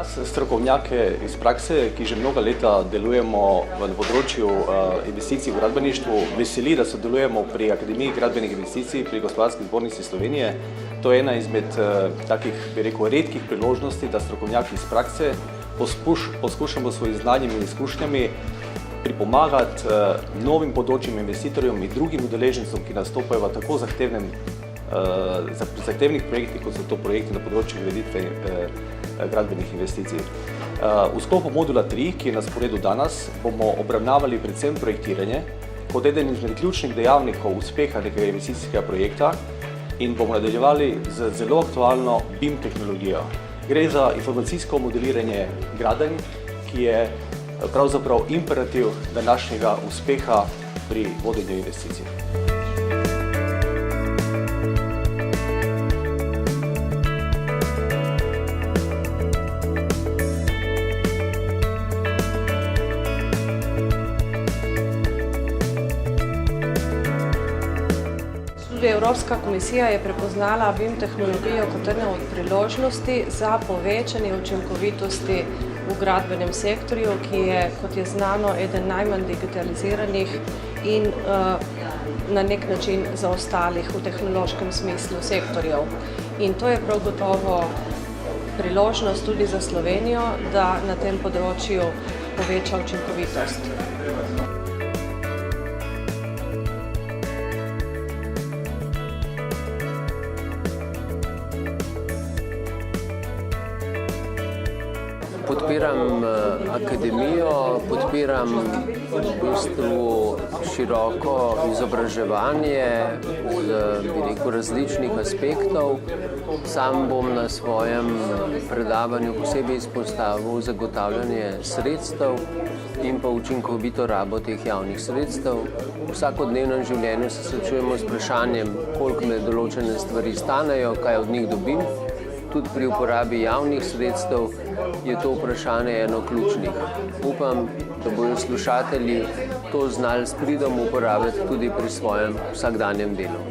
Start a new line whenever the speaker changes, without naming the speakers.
Nas, strokovnjake iz prakse, ki že mnoga leta delujemo na področju investicij v gradbeništvu, veseli, da sodelujemo pri Akademiji gradbenih investicij pri Gospodarski zbornici Slovenije. To je ena izmed takih, bi rekel, redkih priložnosti, da strokovnjaki iz prakse poskušamo s svojim znanjem in izkušnjami pripomagati novim področjem investitorjem in drugim udeležencem, ki nastopajo v tako zahtevnih projektih, kot so to projekti na področju graditve gradbenih investicij. V sklopu modula 3, ki je na sporedu danes, bomo obravnavali predvsem projektiranje kot eden izmed ključnih dejavnikov uspeha nekega investicijskega projekta in bomo nadaljevali z zelo aktualno BIM tehnologijo. Gre za informacijsko modeliranje gradenj, ki je pravzaprav imperativ današnjega uspeha pri vodenju investicij.
Evropska komisija je prepoznala BIM tehnologijo kot eno od priložnosti za povečanje učinkovitosti v gradbenem sektorju, ki je, kot je znano, eden najmanj digitaliziranih in na nek način zaostalih v tehnološkem smislu sektorjev. In to je prav gotovo priložnost tudi za Slovenijo, da na tem področju poveča učinkovitost.
Podpiram akademijo, podpiram v bistvu široko izobraževanje z različnih aspektov. Sam bom na svojem predavanju posebej izpostavil zagotavljanje sredstev in pa učinkovito rabo teh javnih sredstev. V vsakodnevnem življenju se srečujemo s vprašanjem, koliko me določene stvari stanejo, kaj od njih dobim. Tudi pri uporabi javnih sredstev je to vprašanje eno ključnih. Upam, da bodo slušatelji to znali s pridom uporabiti tudi pri svojem vsakdanjem delu.